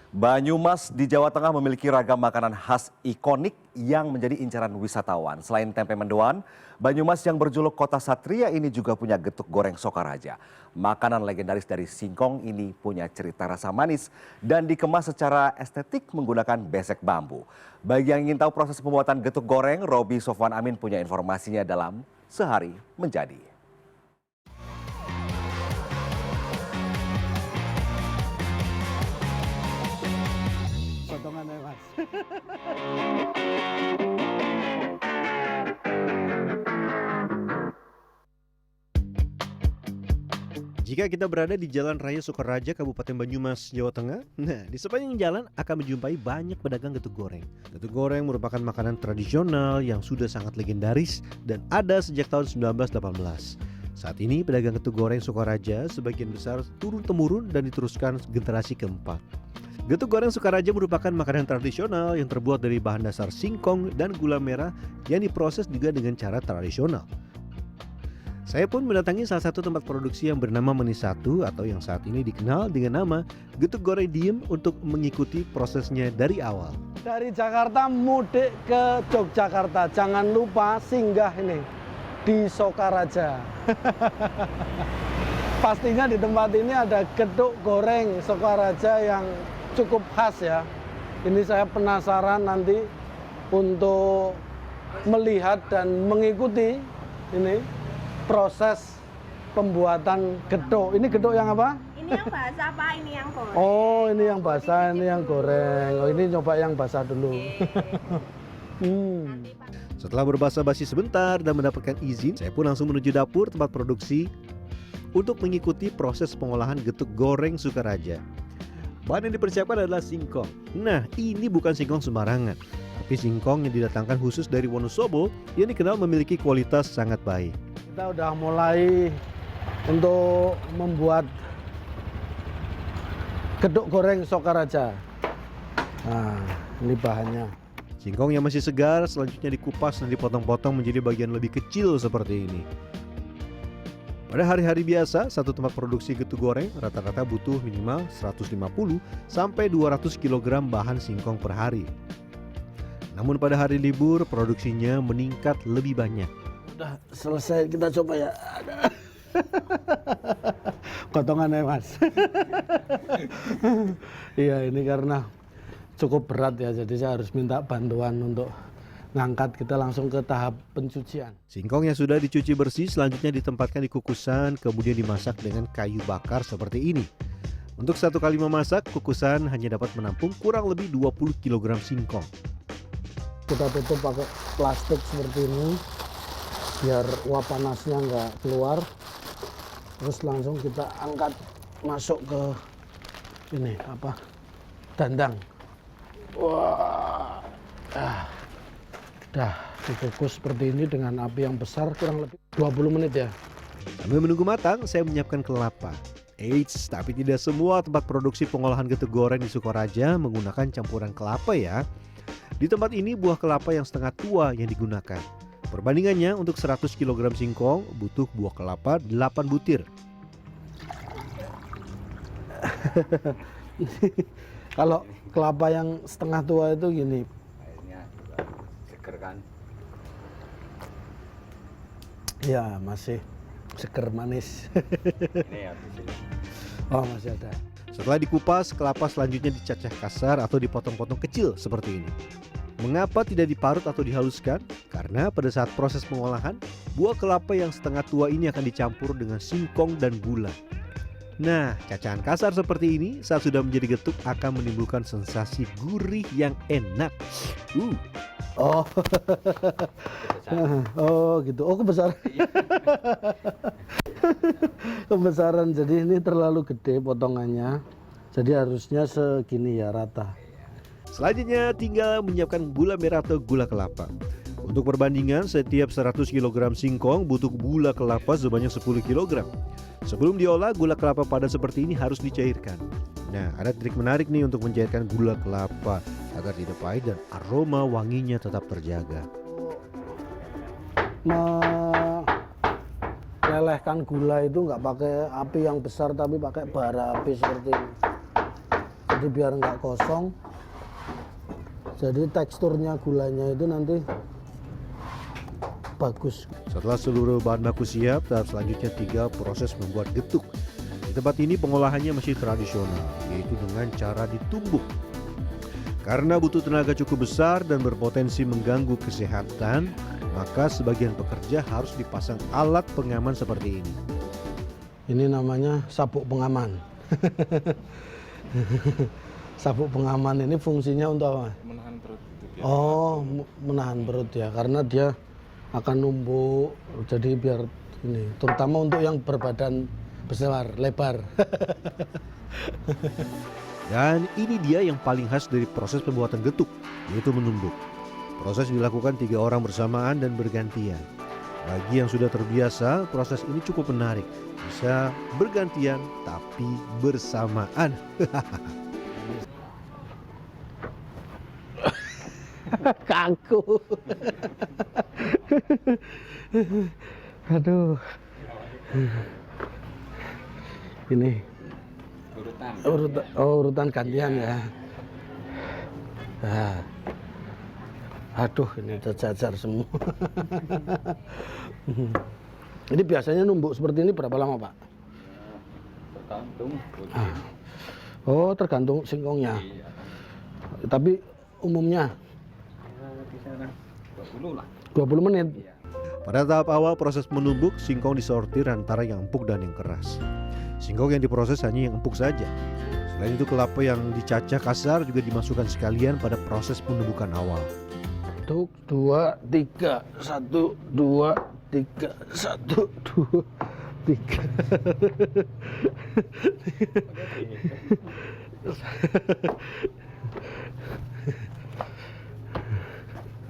Banyumas di Jawa Tengah memiliki ragam makanan khas ikonik yang menjadi incaran wisatawan. Selain tempe mendoan, Banyumas yang berjuluk kota satria ini juga punya getuk goreng Sokaraja. Makanan legendaris dari singkong ini punya cerita rasa manis dan dikemas secara estetik menggunakan besek bambu. Bagi yang ingin tahu proses pembuatan getuk goreng, Robi Sofwan Amin punya informasinya dalam Sehari Menjadi. Potongan ya mas. Jika kita berada di Jalan Raya Sokaraja, Kabupaten Banyumas, Jawa Tengah, nah di sepanjang jalan akan menjumpai banyak pedagang getuk goreng. Getuk goreng merupakan makanan tradisional yang sudah sangat legendaris dan ada sejak tahun 1918. Saat ini pedagang getuk goreng Sokaraja sebagian besar turun-temurun dan diteruskan generasi keempat. Getuk goreng Sokaraja merupakan makanan tradisional yang terbuat dari bahan dasar singkong dan gula merah yang diproses juga dengan cara tradisional. Saya pun mendatangi salah satu tempat produksi yang bernama Menis 1 atau yang saat ini dikenal dengan nama Getuk Goreng Diem untuk mengikuti prosesnya dari awal. Dari Jakarta mudik ke Yogyakarta, jangan lupa singgah ini di Sokaraja. Pastinya di tempat ini ada getuk goreng Sokaraja yang cukup khas ya. Ini saya penasaran nanti untuk melihat dan mengikuti ini proses pembuatan getuk. Ini getuk yang apa? Ini yang basah Pak, ini yang goreng. Oh, ini yang basah, ini yang goreng. Oh, ini coba yang basah dulu. Setelah berbasa-basi sebentar dan mendapatkan izin, saya pun langsung menuju dapur tempat produksi untuk mengikuti proses pengolahan getuk goreng Sokaraja. Bahan yang dipersiapkan adalah singkong. Nah, ini bukan singkong sembarangan, tapi singkong yang didatangkan khusus dari Wonosobo yang dikenal memiliki kualitas sangat baik. Kita udah mulai untuk membuat getuk goreng Sokaraja. Nah, ini bahannya. Singkong yang masih segar selanjutnya dikupas dan dipotong-potong menjadi bagian lebih kecil seperti ini. Pada hari-hari biasa, satu tempat produksi getuk goreng rata-rata butuh minimal 150 sampai 200 kg bahan singkong per hari. Namun pada hari libur produksinya meningkat lebih banyak. Udah selesai, kita coba ya. Potongannya mas. Iya, ini karena cukup berat ya, jadi saya harus minta bantuan untuk ngangkat. Kita langsung ke tahap pencucian. Singkong yang sudah dicuci bersih selanjutnya ditempatkan di kukusan, kemudian dimasak dengan kayu bakar seperti ini. Untuk satu kali memasak, kukusan hanya dapat menampung kurang lebih 20 kg singkong. Kita tutup pakai plastik seperti ini, biar uap panasnya nggak keluar. Terus langsung kita angkat masuk ke ini apa, dandang. Wah, udah dikukus seperti ini dengan api yang besar kurang lebih 20 menit ya. Sambil menunggu matang, saya menyiapkan kelapa. Eits, tapi tidak semua tempat produksi pengolahan getuk goreng di Sokaraja menggunakan campuran kelapa ya. Di tempat ini buah kelapa yang setengah tua yang digunakan. Perbandingannya untuk 100 kg singkong butuh buah kelapa 8 butir. Kalau kelapa yang setengah tua itu gini. Airnya juga seger kan? Ya masih seger manis. Ini ya di sini. Oh masih ada. Setelah dikupas, kelapa selanjutnya dicacah kasar atau dipotong-potong kecil seperti ini. Mengapa tidak diparut atau dihaluskan? Karena pada saat proses pengolahan, buah kelapa yang setengah tua ini akan dicampur dengan singkong dan gula. Nah, cacahan kasar seperti ini saat sudah menjadi getuk akan menimbulkan sensasi gurih yang enak. Oh, oh gitu. Oh kebesaran. Kebesaran. Jadi ini terlalu gede potongannya. Jadi harusnya segini ya, rata. Selanjutnya tinggal menyiapkan gula merah atau gula kelapa. Untuk perbandingan, setiap 100 kg singkong butuh gula kelapa sebanyak 10 kg. Sebelum diolah, gula kelapa padat seperti ini harus dicairkan. Nah, ada trik menarik nih untuk mencairkan gula kelapa agar tidak pahit dan aroma wanginya tetap terjaga. Melelehkan gula itu nggak pakai api yang besar tapi pakai bara api seperti ini. jadi biar nggak kosong. Jadi teksturnya gulanya itu nanti bagus. Setelah seluruh bahan baku siap, tahap selanjutnya tinggal proses membuat getuk. Di tempat ini pengolahannya masih tradisional, yaitu dengan cara ditumbuk. Karena butuh tenaga cukup besar dan berpotensi mengganggu kesehatan, maka sebagian pekerja harus dipasang alat pengaman seperti ini. Ini namanya sabuk pengaman. Sabuk pengaman ini fungsinya untuk apa? Menahan perut. Oh, menahan perut ya, karena dia akan numpuk. Jadi biar ini, terutama untuk yang berbadan besar, lebar. Dan ini dia yang paling khas dari proses pembuatan getuk, yaitu menumbuk. Proses dilakukan 3 orang bersamaan dan bergantian. Bagi yang sudah terbiasa, proses ini cukup menarik. Bisa bergantian tapi bersamaan. Kaku. Aduh. Ini urutan gantian ya. Nah. Aduh, ini terjajar semua. Ini biasanya numbuk seperti ini berapa lama, Pak? Tergantung. Oh, tergantung singkongnya. Tapi umumnya Di sana 20 lah. 20 menit. Pada tahap awal proses menumbuk, singkong disortir antara yang empuk dan yang keras. Singkong yang diproses hanya yang empuk saja. Selain itu kelapa yang dicacah kasar juga dimasukkan sekalian pada proses penumbukan awal. 1, 2, 3, 1, 2, 3, 1, 2, 3.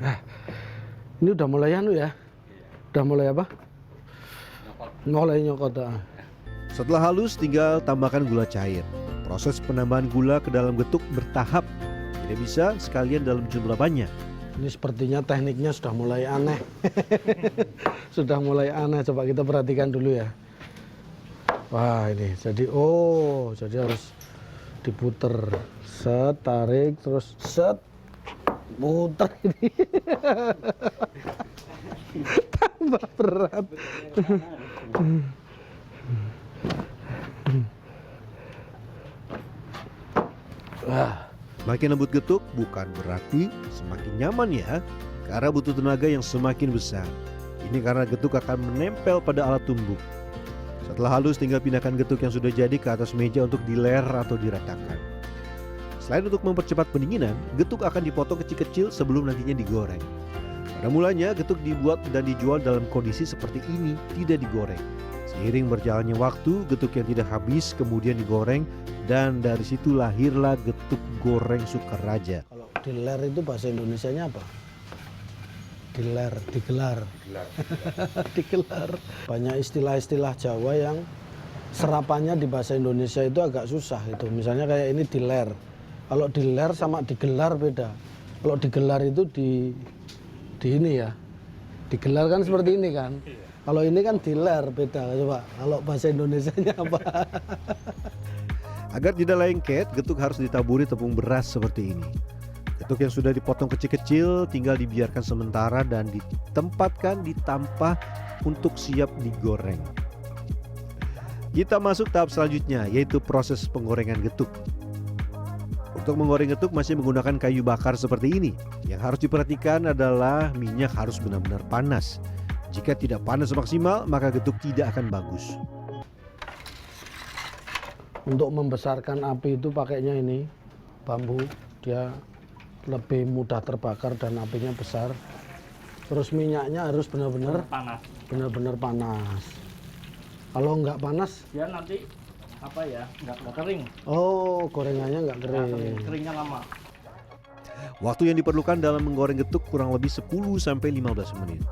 Nah, ini udah mulai anu ya? Udah mulai apa? Mulai nyokot. Setelah halus, tinggal tambahkan gula cair. Proses penambahan gula ke dalam getuk bertahap. Tidak bisa sekalian dalam jumlah banyak. Ini sepertinya tekniknya sudah mulai aneh. Sudah mulai aneh. Coba kita perhatikan dulu ya. Wah, ini jadi jadi harus diputer. Set, tarik, terus set, puter ini. Tambah berat. Wah. Makin lembut getuk bukan berarti semakin nyaman ya, karena butuh tenaga yang semakin besar. Ini karena getuk akan menempel pada alat tumbuk. Setelah halus, tinggal pindahkan getuk yang sudah jadi ke atas meja untuk diler atau diratakan. Selain untuk mempercepat pendinginan, getuk akan dipotong kecil-kecil sebelum nantinya digoreng. Pada mulanya, getuk dibuat dan dijual dalam kondisi seperti ini, tidak digoreng. Seiring berjalannya waktu, getuk yang tidak habis kemudian digoreng, dan dari situ lahirlah getuk goreng Sukaraja. Kalau diler itu bahasa Indonesianya apa? Diler, digelar. Digelar. Banyak istilah-istilah Jawa yang serapannya di bahasa Indonesia itu agak susah itu. Misalnya kayak ini diler. Kalau diler sama digelar beda. Kalau digelar itu di ini ya. Digelar kan seperti ini kan. Kalau ini kan diler beda. Coba kalau bahasa Indonesianya apa? Agar tidak lengket, getuk harus ditaburi tepung beras seperti ini. Getuk yang sudah dipotong kecil-kecil tinggal dibiarkan sementara dan ditempatkan di tampah untuk siap digoreng. Kita masuk tahap selanjutnya, yaitu proses penggorengan getuk. Untuk menggoreng getuk masih menggunakan kayu bakar seperti ini. Yang harus diperhatikan adalah minyak harus benar-benar panas. Jika tidak panas maksimal, maka getuk tidak akan bagus. Untuk membesarkan api itu pakainya ini bambu, dia lebih mudah terbakar dan apinya besar. Terus minyaknya harus benar-benar panas. Benar-benar panas. Kalau nggak panas, Ya nanti apa ya nggak kering. oh gorengannya nggak kering. Keringnya lama. Waktu yang diperlukan dalam menggoreng getuk kurang lebih 10-15 menit.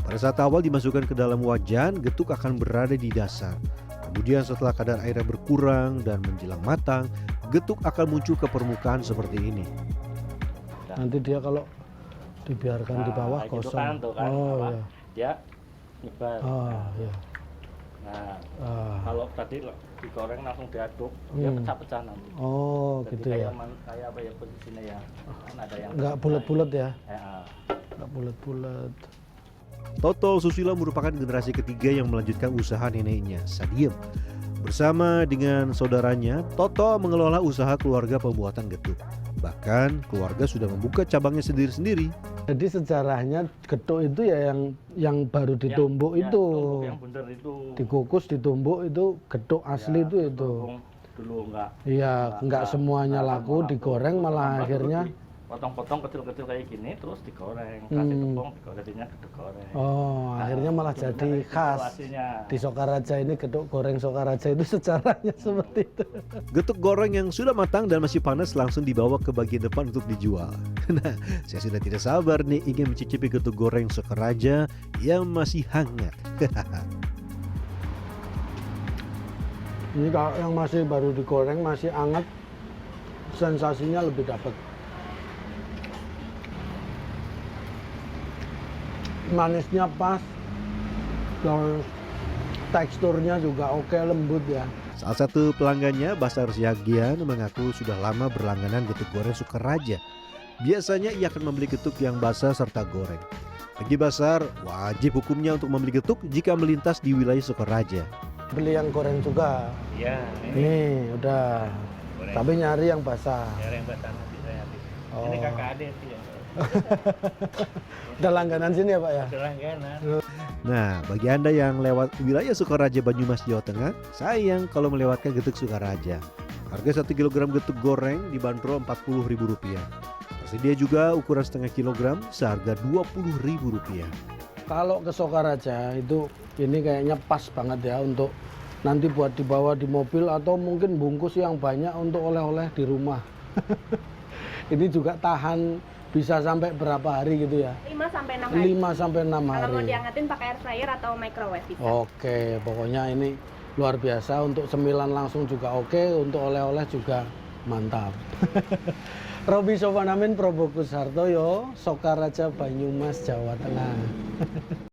Pada saat awal dimasukkan ke dalam wajan, getuk akan berada di dasar. Kemudian setelah kadar airnya berkurang dan menjelang matang, getuk akan muncul ke permukaan seperti ini. Nanti dia kalau dibiarkan di bawah gitu kosong. kan, tuh kan, Oh apa, ya. Dia nyebar. Oh ya. Nah, Ah. kalau tadi digoreng langsung diaduk, dia Hmm. pecah-pecah nanti. Oh, Jadi gitu kayak ya. kayak apa ya posisinya ya? Kan ada yang Nggak pecah-pecah bulat-bulat ya. Ya. Nggak bulat-bulat. Toto Susilo merupakan generasi ketiga yang melanjutkan usaha neneknya, Sadiem. Bersama dengan saudaranya, Toto mengelola usaha keluarga pembuatan getuk. Bahkan keluarga sudah membuka cabangnya sendiri-sendiri. Jadi sejarahnya getuk itu ya yang baru ditumbuk Ya, itu. tumbuk yang bener itu. Dikukus, ditumbuk itu getuk asli Ya, itu itu. dulu enggak. Iya, nggak semuanya laku, digoreng malah akhirnya. Potong-potong kecil-kecil kayak gini, terus digoreng, kasih tepung, digoreng, jadinya geduk goreng. Oh, akhirnya malah itu jadi bener, itu khas. aslinya. Di Sokaraja ini getuk goreng Sokaraja itu sejarahnya seperti itu. Getuk goreng yang sudah matang dan masih panas langsung dibawa ke bagian depan untuk dijual. Nah, saya sudah tidak sabar nih ingin mencicipi getuk goreng Sokaraja yang masih hangat. Ini kalau yang masih baru digoreng, masih hangat, sensasinya lebih dapat. Manisnya pas, terus teksturnya juga oke, lembut ya. Salah satu pelanggannya, Basar Siagian, mengaku sudah lama berlangganan getuk goreng Sokaraja. Biasanya ia akan membeli getuk yang basah serta goreng. Bagi Basar, wajib hukumnya untuk membeli getuk jika melintas di wilayah Sokaraja. Beli yang goreng juga. Iya, Nih, udah. Goreng. Tapi nyari yang basah. yang basah nanti saya habis. Oh. Ini kakak adik sih ya. Udah langganan sini ya Pak ya? Langganan. Nah, bagi Anda yang lewat wilayah Sokaraja, Banyumas, Jawa Tengah, sayang kalau melewatkan getuk Sokaraja. Harga 1 kg getuk goreng dibanderol Rp40.000. Tersedia juga ukuran setengah kilogram seharga Rp20.000. Kalau ke Sokaraja itu ini kayaknya pas banget ya untuk nanti buat dibawa di mobil atau mungkin bungkus yang banyak untuk oleh-oleh di rumah. Ini juga tahan bisa sampai berapa hari gitu ya? 5 sampai 6 hari. 5 sampai 6 hari. Kalau mau diangetin pakai air fryer atau microwave bisa. Oke, pokoknya ini luar biasa untuk cemilan langsung juga oke, untuk oleh-oleh juga mantap. Robi Sofanamin, Probokus Hartoyo, Sokaraja, Banyumas, Jawa Tengah.